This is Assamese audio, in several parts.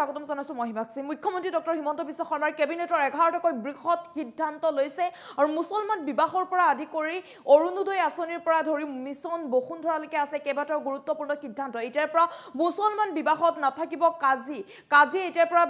স্বাগতম জানাইছো মহিমাক্ষী মুখ্যমন্ত্ৰী ডক্টৰ হিমন্ত বিশ্ব শৰ্মাৰ কেবিনেটৰ 11টাকৈ বৃহৎ সিদ্ধান্ত লৈছে আৰু মুছলমান বিবাহৰ পৰা আদি কৰি অৰুণোদয় আঁচনিৰ পৰা ধৰি মিছন বসুন্ধৰালৈকে আছে কেইবাটাও গুৰুত্বপূৰ্ণ সিদ্ধান্ত এতিয়াৰ পৰা মুছলমান বিবাহত নাথাকিব কাজী এতিয়াৰ পৰা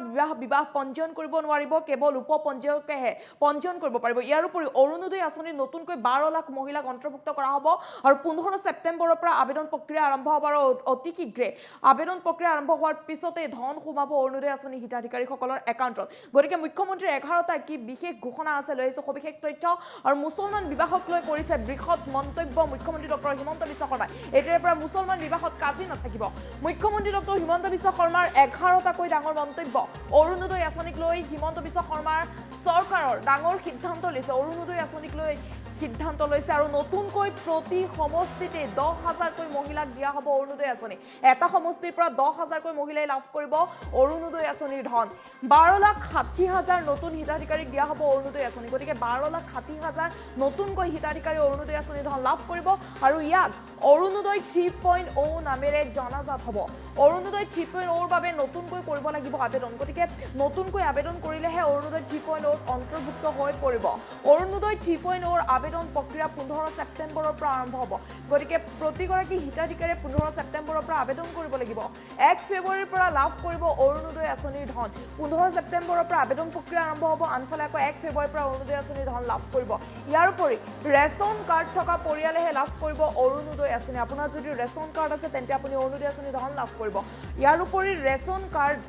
বিবাহ পঞ্জীয়ন কৰিব নোৱাৰিব কেৱল উপপঞ্জীয়কেহে পঞ্জীয়ন কৰিব পাৰিব ইয়াৰ উপৰি অৰুণোদয় আঁচনিত নতুনকৈ 12 লাখ মহিলাক অন্তৰ্ভুক্ত কৰা হ'ব আৰু 15 ছেপ্টেম্বৰৰ পৰা আবেদন প্ৰক্ৰিয়া আৰম্ভ হ'ব আৰু অতি শীঘ্ৰে আবেদন প্ৰক্ৰিয়া আৰম্ভ হোৱাৰ পিছতে ধন সোমাব অৰুণোদয় আঁচনি হিতাধিকাৰীসকলৰ একাউণ্টত গতিকে মুখ্যমন্ত্ৰীৰ 11টা কি বিশেষ ঘোষণা আছে লৈ আহিছে সবিশেষ তথ্য আৰু মুছলমান বিবাহক লৈ কৰিছে বৃহৎ মন্তব্য মুখ্যমন্ত্ৰী ডক্টৰ হিমন্ত বিশ্ব শৰ্মাই এতিয়াৰ পৰা মুছলমান বিবাহত কাজি নাথাকিব মুখ্যমন্ত্ৰী ডক্টৰ হিমন্ত বিশ্ব শৰ্মাৰ 11টাকৈ ডাঙৰ মন্তব্য অৰুণোদয় আঁচনিক লৈ হিমন্ত বিশ্ব শৰ্মাৰ চৰকাৰৰ ডাঙৰ সিদ্ধান্ত লৈছে অৰুণোদয় আঁচনিক লৈ সিদ্ধান্ত লৈছে আৰু নতুনকৈ প্ৰতি সমষ্টিতে 10,000কৈ মহিলাক দিয়া হ'ব অৰুণোদয় আঁচনি এটা সমষ্টিৰ পৰা 10,000কৈ মহিলাই লাভ কৰিব অৰুণোদয় আঁচনিৰ ধন 12,60,000 নতুন হিতাধিকাৰীক দিয়া হ'ব অৰুণোদয় আঁচনি গতিকে 12,60,000 নতুনকৈ হিতাধিকাৰী অৰুণোদয় আঁচনিৰ ধন লাভ কৰিব আৰু ইয়াক অৰুণোদয় 3.0 নামেৰে জনাজাত হ'ব অৰুণোদয় 3.0 বাবে নতুনকৈ কৰিব লাগিব আবেদন গতিকে নতুনকৈ আবেদন কৰিলেহে অৰুণোদয় 3.0 অন্তৰ্ভুক্ত হৈ পৰিব অৰুণোদয় 3.0 আবেদন প্ৰক্ৰিয়া 15 ছেপ্টেম্বৰৰ পৰা আৰম্ভ হ'ব গতিকে প্ৰতিগৰাকী হিতাধিকাৰীয়ে 15 ছেপ্টেম্বৰৰ পৰা আবেদন কৰিব লাগিব 1 ফেব্ৰুৱাৰীৰ পৰা লাভ কৰিব অৰুণোদয় আঁচনিৰ ধন 15 ছেপ্টেম্বৰৰ পৰা আবেদন প্ৰক্ৰিয়া আৰম্ভ হ'ব আনফালে আকৌ 1 ফেব্ৰুৱাৰীৰ পৰা অৰুণোদয় আঁচনিৰ ধন লাভ কৰিব ইয়াৰ উপৰি ৰেচন কাৰ্ড থকা পৰিয়ালেহে লাভ কৰিব অৰুণোদয় আঁচনি আপোনাৰ যদি ৰেচন কাৰ্ড আছে তেন্তে আপুনি অৰুণোদয় আঁচনিৰ ধন লাভ কৰিব ইয়াৰ উপৰি ৰেচন কাৰ্ড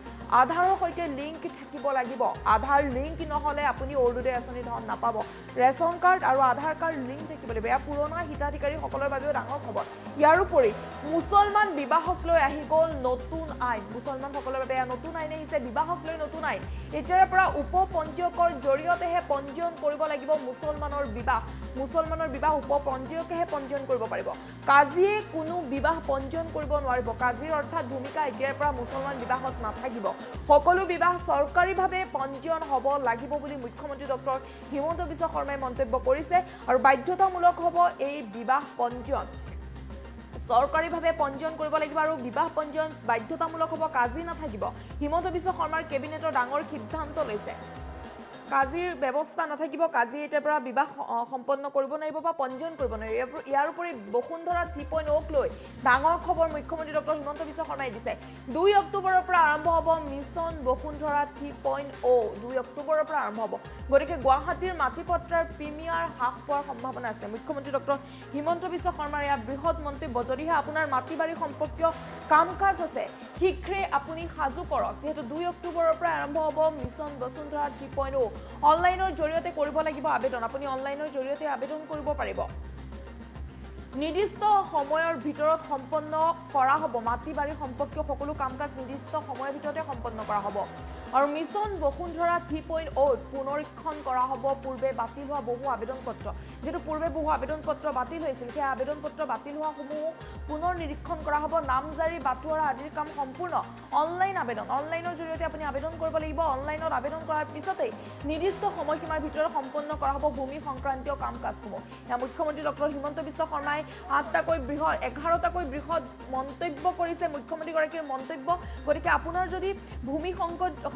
আধাৰৰ সৈতে লিংক থাকিব লাগিব আধাৰ লিংক নহলে আপুনি অৰুণোদয় আঁচনিৰ ধন নাপাব ৰেচন কাৰ্ড আৰু আধাৰ কাৰ্ড লিংক থাকিব লাগিব এয়া পুৰণা হিতাধিকাৰীসকলৰ বাবেও ডাঙৰ খবৰ ইয়াৰ উপৰি মুছলমান বিবাহক লৈ আহি গ'ল নতুন আইন মুছলমানসকলৰ বাবে এয়া নতুন আইন আহিছে বিবাহক লৈ নতুন আইন এতিয়াৰ পৰা উপপঞ্জীয়কৰ জৰিয়তেহে পঞ্জীয়ন কৰিব লাগিব মুছলমানৰ বিবাহ উপপঞ্জীয়কেহে পঞ্জীয়ন কৰিব পাৰিব কাজীয়ে কোনো বিবাহ পঞ্জীয়ন কৰিব নোৱাৰিব কাজীৰ অৰ্থাৎ ভূমিকা এতিয়াৰ পৰা মুছলমান বিবাহত নাথাকিব সকলো বিবাহ চৰকাৰীভাৱে পঞ্জীয়ন হ'ব লাগিব বুলি মুখ্যমন্ত্ৰী ডক্টৰ হিমন্ত বিশ্ব শৰ্মাই মন্তব্য কৰিছে আৰু বাধ্যতামূলক হ'ব এই বিবাহ পঞ্জীয়ন চৰকাৰীভাৱে পঞ্জীয়ন কৰিব লাগিব আৰু বিবাহ পঞ্জীয়ন বাধ্যতামূলক হ'ব কাজী নাথাকিব হিমন্ত বিশ্ব শৰ্মাৰ কেবিনেটৰ ডাঙৰ সিদ্ধান্ত লৈছে কাজীৰ ব্যৱস্থা নাথাকিব কাজী এতিয়াৰ পৰা বিবাহ সম্পন্ন কৰিব নোৱাৰিব বা পঞ্জীয়ন কৰিব নোৱাৰিব ইয়াৰ উপৰি বসুন্ধৰা 3.0ক লৈ ডাঙৰ খবৰ মুখ্যমন্ত্ৰী ডক্টৰ হিমন্ত বিশ্ব শৰ্মাই দিছে 2 অক্টোবৰৰ পৰা আৰম্ভ হ'ব মিছন বসুন্ধৰা 3.0 2 অক্টোবৰৰ পৰা আৰম্ভ হ'ব গতিকে গুৱাহাটীৰ মাটিপত্ৰৰ প্ৰিমিয়াৰ হ্ৰাস পোৱাৰ সম্ভাৱনা আছে মুখ্যমন্ত্ৰী ডক্টৰ হিমন্ত বিশ্ব শৰ্মাৰ এয়া বৃহৎ মন্তব্য যদিহে আপোনাৰ মাটি বাৰী সম্পৰ্কীয় কাম কাজ আছে শীঘ্ৰে আপুনি সাজু কৰক যেহেতু 2 অক্টোবৰৰ পৰা আৰম্ভ হ'ব মিছন বসুন্ধৰা 3.0 অনলাইনৰ জৰিয়তে কৰিব লাগিব আবেদন আপুনি অনলাইনৰ জৰিয়তে আবেদন কৰিব পাৰিব নিৰ্দিষ্ট সময়ৰ ভিতৰত সম্পন্ন কৰা হ'ব মাটি বাৰী সম্পৰ্কীয় সকলো কাম কাজ নিৰ্দিষ্ট সময়ৰ ভিতৰতে সম্পন্ন কৰা হ'ব আৰু মিছন বসুন্ধৰা 3.0 পুনৰীক্ষণ কৰা হ'ব পূৰ্বে বাতিল হোৱা বহু আবেদন পত্ৰ যেটো পূৰ্বে বহু আবেদন পত্ৰ বাতিল হৈছিল সেই আবেদন পত্ৰ বাতিল হোৱা সমূহ পুনৰ নিৰীক্ষণ কৰা হ'ব নামজাৰি বাটুৱাৰা আদিৰ কাম সম্পূৰ্ণ অনলাইন আবেদন অনলাইনৰ জৰিয়তে আপুনি আবেদন কৰিব লাগিব অনলাইনত আবেদন কৰাৰ পিছতে নিৰ্দিষ্ট সময়সীমাৰ ভিতৰত সম্পন্ন কৰা হ'ব ভূমি সংক্ৰান্তীয় কাম কাজসমূহ এয়া মুখ্যমন্ত্ৰী ডক্টৰ হিমন্ত বিশ্ব শৰ্মাই 11টাকৈ বৃহৎ মন্তব্য কৰিছে মুখ্যমন্ত্ৰীগৰাকীৰ মন্তব্য গতিকে আপোনাৰ যদি ভূমি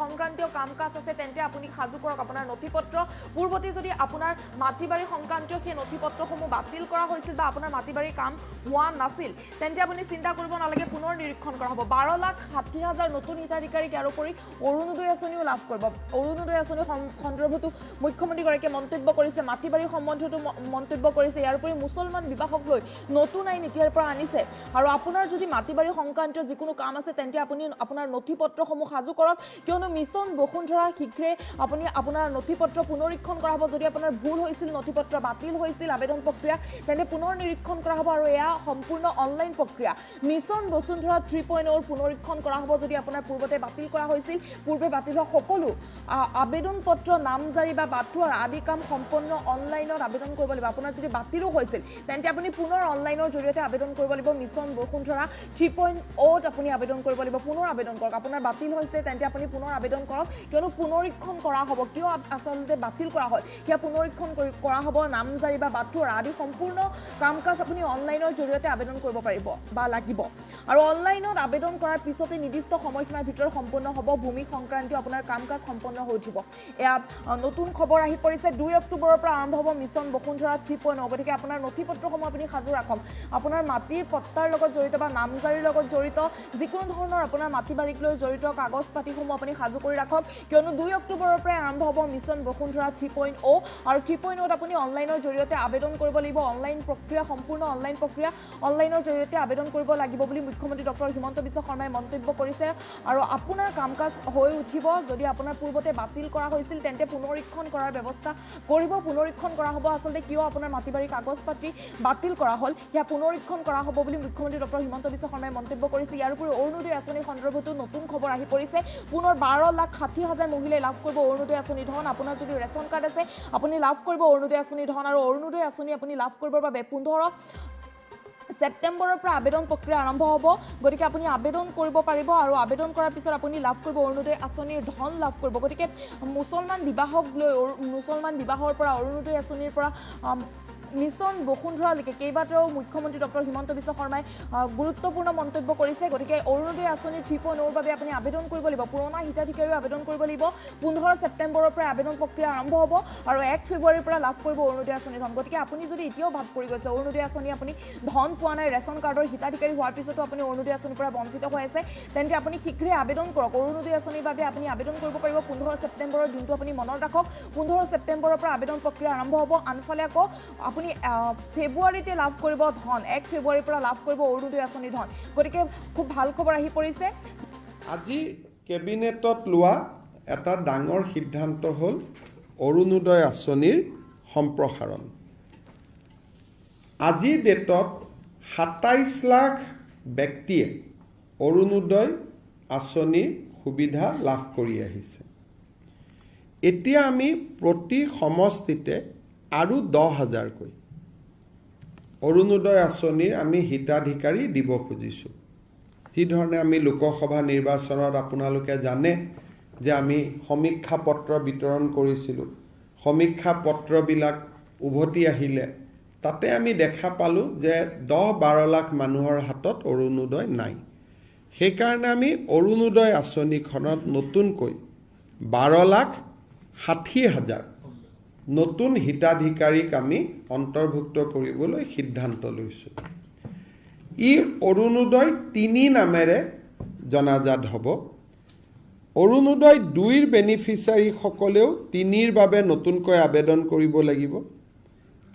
সংক্ৰান্তীয় কাম কাজ আছে তেন্তে আপুনি সাজু কৰক আপোনাৰ নথিপত্ৰ পূৰ্বতে যদি আপোনাৰ মাটি বাৰী সংক্ৰান্তীয় সেই নথিপত্ৰসমূহ বাতিল কৰা হৈছিল বা আপোনাৰ মাটি বাৰী কাম হোৱা নাছিল তেন্তে আপুনি চিন্তা কৰিব নালাগে পুনৰ নিৰীক্ষণ কৰা হ'ব 12,60,000 নতুন হিতাধিকাৰীক ইয়াৰ উপৰি অৰুণোদয় আঁচনিও লাভ কৰিব অৰুণোদয় আঁচনি সন্দৰ্ভতো মুখ্যমন্ত্ৰীগৰাকীয়ে মন্তব্য কৰিছে মাটি বাৰী সম্বন্ধতো মন্তব্য কৰিছে ইয়াৰ উপৰি মুছলমান বিবাহক লৈ নতুন আইন এতিয়াৰ পৰা আনিছে আৰু আপোনাৰ যদি মাটি বাৰী সংক্ৰান্তীয় যিকোনো কাম আছে তেন্তে আপুনি আপোনাৰ নথিপত্ৰসমূহ সাজু কৰক কিয়নো মিছন বসুন্ধৰা শীঘ্ৰে আপুনি আপোনাৰ নথিপত্ৰ পুনৰীক্ষণ কৰা হ'ব যদি আপোনাৰ ভুল হৈছিল নথিপত্ৰ বাতিল হৈছিল আবেদন প্ৰক্ৰিয়া তেন্তে পুনৰ নিৰীক্ষণ কৰা হ'ব আৰু এয়া সম্পূৰ্ণ অনলাইন প্ৰক্ৰিয়া মিছন বসুন্ধৰা 3.0 পুনৰীক্ষণ কৰা হ'ব যদি আপোনাৰ পূৰ্বতে বাতিল কৰা হৈছিল পূৰ্বে বাতিল হোৱা সকলো আবেদন পত্ৰ নামজাৰি বা বাটুৱাৰ আদি কাম সম্পূৰ্ণ অনলাইনত আবেদন কৰিব লাগিব আপোনাৰ যদি বাতিলো হৈছিল তেন্তে আপুনি পুনৰ অনলাইনৰ জৰিয়তে আবেদন কৰিব লাগিব মিছন বসুন্ধৰা 3.0 আপুনি আবেদন কৰিব লাগিব পুনৰ আবেদন কৰক আপোনাৰ বাতিল হৈছে তেন্তে আপুনি পুনৰ আবেদন আবেদন কৰক কিয়নো পুনৰীক্ষণ কৰা হ'ব কিয় আচলতে বাতিল কৰা হয় সেয়া পুনৰীক্ষণ কৰা হ'ব নামজাৰি বা বাতৰা আদি সম্পূৰ্ণ কাম কাজ আপুনি অনলাইনৰ জৰিয়তে আবেদন কৰিব পাৰিব বা লাগিব আৰু অনলাইনত আবেদন কৰাৰ পিছতে নিৰ্দিষ্ট সময়সীমাৰ ভিতৰত সম্পূৰ্ণ হ'ব ভূমি সংক্ৰান্তীয় আপোনাৰ কাম কাজ সম্পূৰ্ণ হৈ উঠিব এয়া নতুন খবৰ আহি পৰিছে 2 অক্টোবৰৰ পৰা আৰম্ভ হ'ব মিছন বসুন্ধৰা 3.0 গতিকে আপোনাৰ নথিপত্ৰসমূহ আপুনি সাজু ৰাখক আপোনাৰ মাটিৰ পট্টাৰ লগত জড়িত বা নামজাৰিৰ লগত জড়িত যিকোনো ধৰণৰ আপোনাৰ মাটি বাৰীক লৈ জড়িত কাগজ পাতিসমূহ আপুনি সাজু কৰি ৰাখক কিয়নো 2 অক্টোবৰৰ পৰা আৰম্ভ হ'ব মিছন বসুন্ধৰা 3.0 আৰু 3.0 আপুনি অনলাইনৰ জৰিয়তে আবেদন কৰিব লাগিব অনলাইন প্ৰক্ৰিয়া সম্পূৰ্ণ অনলাইন প্ৰক্ৰিয়া অনলাইনৰ জৰিয়তে আবেদন কৰিব লাগিব বুলি মুখ্যমন্ত্ৰী ডক্টৰ হিমন্ত বিশ্ব শৰ্মাই মন্তব্য কৰিছে আৰু আপোনাৰ কাম কাজ হৈ উঠিব যদি আপোনাৰ পূৰ্বতে বাতিল কৰা হৈছিল তেন্তে পুনৰীক্ষণ কৰাৰ ব্যৱস্থা কৰিব পুনৰীক্ষণ কৰা হ'ব আচলতে কিয় আপোনাৰ মাটি বাৰী কাগজ পাতি বাতিল কৰা হ'ল সেয়া পুনৰীক্ষণ কৰা হ'ব বুলি মুখ্যমন্ত্ৰী ডক্টৰ হিমন্ত বিশ্ব শৰ্মাই মন্তব্য কৰিছে ইয়াৰ উপৰি অৰুণোদয় আঁচনি সন্দৰ্ভতো নতুন খবৰ আহি পৰিছে পুনৰ 12,60,000 মহিলাই লাভ কৰিব অৰুণোদয় আঁচনি ধন আপোনাৰ যদি ৰেচন কাৰ্ড আছে আপুনি লাভ কৰিব অৰুণোদয় আঁচনি ধন আৰু অৰুণোদয় আঁচনি আপুনি লাভ কৰিবৰ বাবে 15 সেপ্টেম্বৰৰ পৰা আবেদন প্ৰক্ৰিয়া আৰম্ভ হ'ব গতিকে আপুনি আবেদন কৰিব পাৰিব আৰু আবেদন কৰাৰ পিছত আপুনি লাভ কৰিব অৰুণোদয় আঁচনিৰ ধন লাভ কৰিব গতিকে মুছলমান বিবাহক লৈ মুছলমান বিবাহৰ পৰা অৰুণোদয় আঁচনিৰ পৰা মিছন বসুন্ধৰালৈকে কেইবাটাও মুখ্যমন্ত্ৰী ডক্টৰ হিমন্ত বিশ্ব শৰ্মাই গুৰুত্বপূৰ্ণ মন্তব্য কৰিছে গতিকে অৰুণোদয় আঁচনি 3.0 বাবে আপুনি আবেদন কৰিব লাগিব পুৰণা হিতাধিকাৰীও আবেদন কৰিব লাগিব 15 সেপ্টেম্বৰৰ পৰা আবেদন প্ৰক্ৰিয়া আৰম্ভ হ'ব আৰু 1 ফেব্ৰুৱাৰীৰ পৰা লাভ কৰিব অৰুণোদয় আঁচনি ধন গতিকে আপুনি যদি এতিয়াও ভাগ কৰি গৈছে অৰুণোদয় আঁচনি আপুনি ধন পোৱা নাই ৰেচন কাৰ্ডৰ হিতাধিকাৰী হোৱাৰ পিছতো আপুনি অৰুণোদয় আঁচনিৰ পৰা বঞ্চিত হৈ আছে তেন্তে আপুনি শীঘ্ৰে আবেদন কৰক অৰুণোদয় আঁচনিৰ বাবে আপুনি আবেদন কৰিব পাৰিব 15 সেপ্টেম্বৰৰ দিনটো আপুনি মনত ৰাখক 15 সেপ্টেম্বৰৰ পৰা আবেদন প্ৰক্ৰিয়া আৰম্ভ হ'ব আনফালে আকৌ আপুনি ফেব্ৰুৱাৰীতে লাভ কৰিব ধন 1 ফেব্ৰুৱাৰীৰ পৰা লাভ কৰিব অৰুণোদয় আঁচনি ধন গতিকে খুব ভাল খবৰ আহি পৰিছে আজি কেবিনেটত লোৱা এটা ডাঙৰ সিদ্ধান্ত হ'ল অৰুণোদয় আঁচনিৰ সম্প্ৰসাৰণ আজিৰ ডেটত 27 লাখ ব্যক্তিয়ে অৰুণোদয় আঁচনিৰ সুবিধা লাভ কৰি আহিছে এতিয়া আমি প্ৰতি সমষ্টিতে আৰু 10,000কৈ অৰুণোদয় আঁচনিৰ আমি হিতাধিকাৰী দিব খুজিছোঁ যিধৰণে আমি লোকসভা নিৰ্বাচনত আপোনালোকে জানে যে আমি সমীক্ষা পত্ৰ বিতৰণ কৰিছিলোঁ সমীক্ষা পত্ৰবিলাক উভতি আহিলে তাতে আমি দেখা পালোঁ যে 10-12 লাখ মানুহৰ হাতত অৰুণোদয় নাই সেইকাৰণে আমি অৰুণোদয় আঁচনিখনত নতুনকৈ 12,60,000 নতুন হিতাধিকাৰীক আমি অন্তৰ্ভুক্ত কৰিবলৈ সিদ্ধান্ত লৈছোঁ ই অৰুণোদয় 3 নামেৰে জনাজাত হ'ব অৰুণোদয় 2ৰ বেনিফিচিয়াৰীসকলেও 3ৰ বাবে নতুনকৈ আবেদন কৰিব লাগিব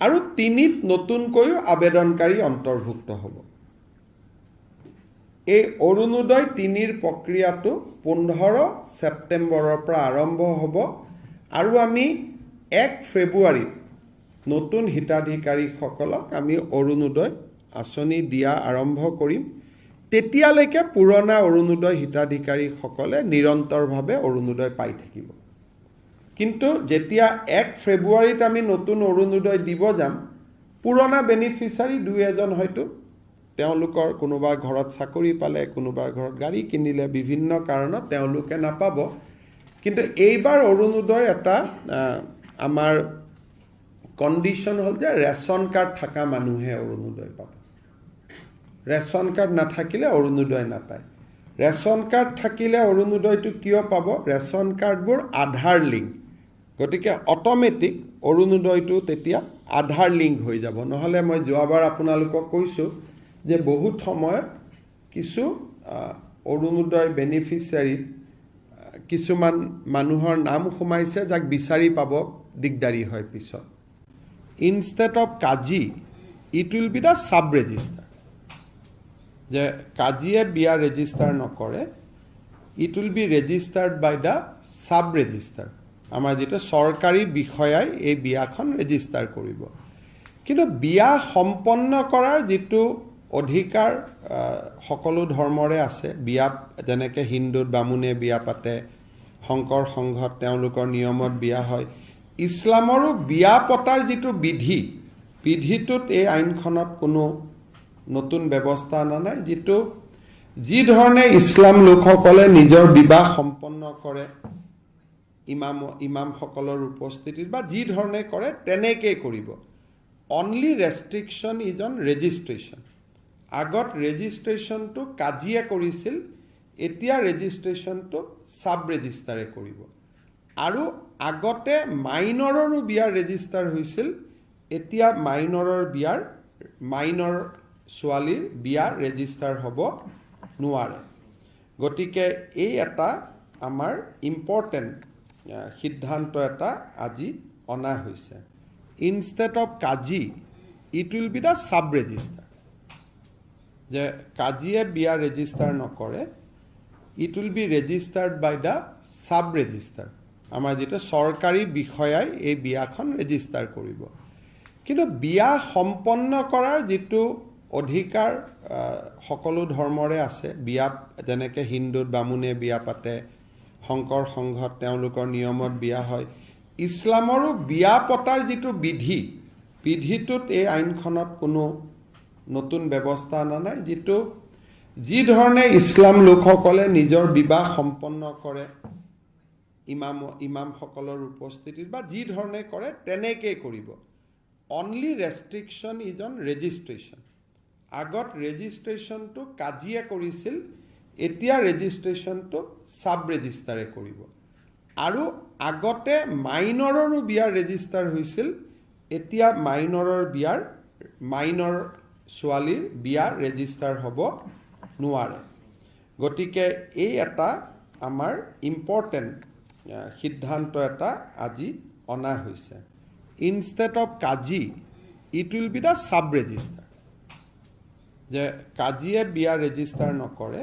আৰু 3ত নতুনকৈও আবেদনকাৰী অন্তৰ্ভুক্ত হ'ব এই অৰুণোদয় 3ৰ প্ৰক্ৰিয়াটো 15 সেপ্টেম্বৰৰ পৰা আৰম্ভ হ'ব আৰু আমি 1 ফেব্ৰুৱাৰীত নতুন হিতাধিকাৰীসকলক আমি অৰুণোদয় আঁচনি দিয়া আৰম্ভ কৰিম তেতিয়ালৈকে পুৰণা অৰুণোদয় হিতাধিকাৰীসকলে নিৰন্তৰভাৱে অৰুণোদয় পাই থাকিব কিন্তু যেতিয়া 1 ফেব্ৰুৱাৰীত আমি নতুন অৰুণোদয় দিব যাম পুৰণা বেনিফিচিয়াৰী 2-এজন হয়তো তেওঁলোকৰ কোনোবাৰ ঘৰত চাকৰি পালে কোনোবাৰ ঘৰত গাড়ী কিনিলে বিভিন্ন কাৰণত তেওঁলোকে নাপাব কিন্তু এইবাৰ অৰুণোদয় এটা আমাৰ কণ্ডিশ্যন হ'ল যে ৰেচন কাৰ্ড থকা মানুহে অৰুণোদয় পাব ৰেচন কাৰ্ড নাথাকিলে অৰুণোদয় নাপায় ৰেচন কাৰ্ড থাকিলে অৰুণোদয়টো কিয় পাব ৰেচন কাৰ্ডবোৰ আধাৰ লিংক গতিকে অট'মেটিক অৰুণোদয়টো তেতিয়া আধাৰ লিংক হৈ যাব নহ'লে মই যোৱাবাৰ আপোনালোকক কৈছোঁ যে বহুত সময়ত কিছু অৰুণোদয় বেনিফিচিয়াৰীত কিছুমান মানুহৰ নাম সোমাইছে যাক বিচাৰি পাব দিগদাৰী হয় পিছত instead of kazi it will be the sub registrar যে কাজিয়ে বিয়া ৰেজিষ্টাৰ নকৰে it will be registered by the sub registrar আমাৰ যেটো চৰকাৰী বিষয়াই এই বিয়াখন ৰেজিষ্টাৰ কৰিব কিন্তু বিয়া সম্পন্ন কৰাৰ যেটো অধিকাৰ সকলো ধৰ্মৰে আছে বিয়া যেনেকে হিন্দুত বামুণে বিয়া পাতে শংকৰ সংঘত তেওঁলোকৰ নিয়মত বিয়া হয় ইছলামৰো বিয়া পতাৰ যেটো বিধিটোত এই আইনখনত কোনো নতুন ব্যৱস্থা নাই যেটো যি ধৰণে ইছলাম লোকসকলে নিজৰ বিবাহ সম্পন্ন কৰে ইমামসকলৰ উপস্থিতিত বা যি ধৰণে কৰে তেনেকৈ কৰিব। Only restriction is on registration. আগত ৰেজিষ্ট্ৰেশ্যনটো কাজিয়ে কৰিছিল, এতিয়া ৰেজিষ্ট্ৰেশ্যনটো ছাব ৰেজিষ্টাৰে কৰিব। আৰু আগতে মাইনৰৰো বিয়া ৰেজিষ্টাৰ হৈছিল, এতিয়া মাইনৰ ছোৱালীৰ বিয়া ৰেজিষ্টাৰ হ'ব নোৱাৰে। গতিকে এই এটা আমাৰ ইম্পৰ্টেণ্ট সিদ্ধান্ত এটা আজি অনা হৈছে। Instead of kazi it will be the sub registrar. যে কাজিয়ে বিয়া ৰেজিষ্টাৰ নকৰে, it will be registered by the sub registrar. আমাৰ যিটো চৰকাৰী বিষয়াই এই বিয়াখন ৰেজিষ্টাৰ কৰিব। কিন্তু বিয়া সম্পন্ন কৰাৰ যিটো অধিকাৰ সকলো ধৰ্মৰে আছে, বিয়া যেনেকৈ হিন্দুত বামুণে বিয়া পাতে, শংকৰ সংঘত তেওঁলোকৰ নিয়মত বিয়া হয়, ইছলামৰো বিয়া পতাৰ যিটো বিধিটোত এই আইনখনত কোনো নতুন ব্যৱস্থা অনা নাই। যি ধৰণে ইছলাম লোকসকলে নিজৰ বিবাহ সম্পন্ন কৰে ইমামসকলৰ উপস্থিতিত বা যি ধৰণে কৰে তেনেকৈ কৰিব। Only restriction is on registration. আগত ৰেজিষ্ট্ৰেশ্যনটো কাজিয়ে কৰিছিল, এতিয়া ৰেজিষ্ট্ৰেশ্যনটো ছাব ৰেজিষ্টাৰে কৰিব। আৰু আগতে মাইনৰৰো বিয়া ৰেজিষ্টাৰ হৈছিল, এতিয়া মাইনৰ ছোৱালীৰ বিয়া ৰেজিষ্টাৰ হ'ব নোৱাৰে। গতিকে এই এটা আমাৰ ইম্পৰ্টেণ্ট সিদ্ধান্ত এটা আজি অনা হৈছে। Instead of kazi it will be the sub registrar. যে কাজিয়ে বিয়া ৰেজিষ্টাৰ নকৰে,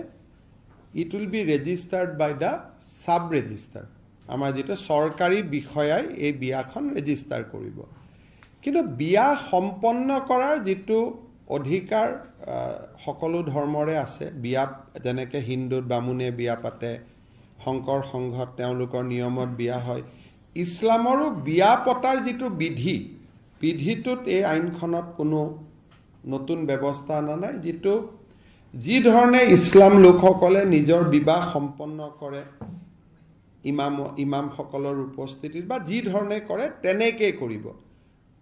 it will be registered by the sub registrar. আমাৰ যিটো চৰকাৰী বিষয়াই এই বিয়াখন ৰেজিষ্টাৰ কৰিব। কিন্তু বিয়া সম্পন্ন কৰাৰ যিটো অধিকাৰ সকলো ধৰ্মৰে আছে, বিয়া যেনেকৈ হিন্দুত বামুণে বিয়া পাতে, শংকৰ সংঘত তেওঁলোকৰ নিয়মত বিয়া হয়, ইছলামৰো বিয়া পতাৰ যিটো বিধিটোত এই আইনখনত কোনো নতুন ব্যৱস্থা অনা নাই। যি ধৰণে ইছলাম লোকসকলে নিজৰ বিবাহ সম্পন্ন কৰে ইমামসকলৰ উপস্থিতিত বা যি ধৰণে কৰে তেনেকৈ কৰিব।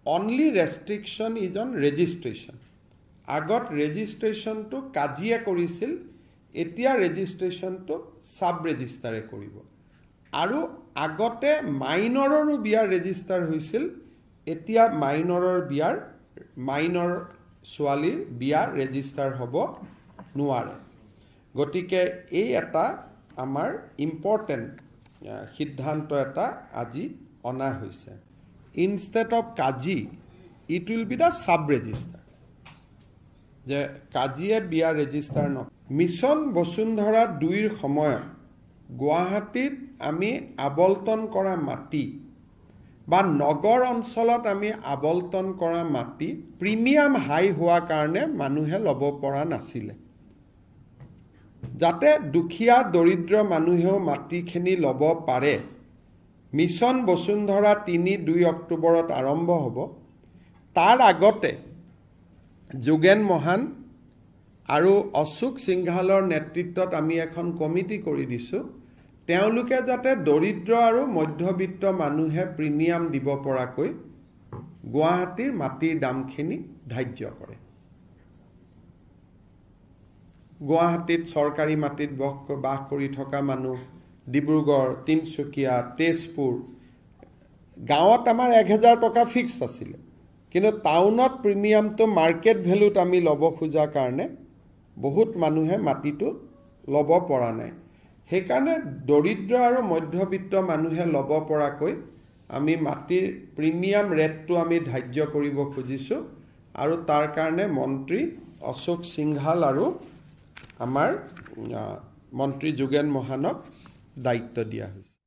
Only restriction is on registration. আগত ৰেজিষ্ট্ৰেশ্যনটো কাজিয়ে কৰিছিল, এতিয়া ৰেজিষ্ট্ৰেশ্যনটো ছাব ৰেজিষ্টাৰে কৰিব। আৰু আগতে মাইনৰৰো বিয়া ৰেজিষ্টাৰ হৈছিল, এতিয়া মাইনৰ ছোৱালীৰ বিয়া ৰেজিষ্টাৰ হ'ব নোৱাৰে। গতিকে এই এটা আমাৰ ইম্পৰ্টেণ্ট সিদ্ধান্ত এটা আজি অনা হৈছে। Instead of kazi it will be the sub registrar. যে কাজিয়ে বিয়া ৰেজিষ্টাৰ মিছন বসুন্ধৰা 2ৰ সময়ত গুৱাহাটীত আমি আবলটন কৰা মাটি বা নগৰ অঞ্চলত আমি আবলটন কৰা মাটি প্ৰিমিয়াম হাই হোৱাৰ কাৰণে মানুহে ল'ব পৰা নাছিলে। যাতে দুখীয়া দৰিদ্ৰ মানুহেও মাটিখিনি ল'ব পাৰে, মিছন বসুন্ধৰা 3-2 অক্টোবৰত আৰম্ভ হ'ব। তাৰ আগতে যোগেন মহান আৰু অশোক সিংঘালৰ নেতৃত্বত আমি এখন কমিটি কৰি দিছোঁ। তেওঁলোকে যাতে দৰিদ্ৰ আৰু মধ্যবিত্ত মানুহে প্ৰিমিয়াম দিব পৰাকৈ গুৱাহাটীৰ মাটিৰ দামখিনি ধাৰ্য কৰে। গুৱাহাটীত চৰকাৰী মাটিত বাস কৰি থকা মানুহ, ডিব্ৰুগড়, তিনিচুকীয়া, তেজপুৰ, গাঁৱত আমাৰ 1000 টকা ফিক্স আছিলে। কিন্তু টাউনত প্ৰিমিয়ামটো মাৰ্কেট ভেলুত আমি ল'ব খোজাৰ কাৰণে বহুত মানুহে মাটিটো ল'ব পৰা নাই। সেইকাৰণে দৰিদ্ৰ আৰু মধ্যবিত্ত মানুহে ল'ব পৰাকৈ আমি মাটিৰ প্ৰিমিয়াম ৰেটটো আমি ধাৰ্য কৰিব খুজিছোঁ। আৰু তাৰ কাৰণে মন্ত্ৰী অশোক সিংঘাল আৰু আমাৰ মন্ত্ৰী যোগেন মহানক দায়িত্ব দিয়া হৈছে।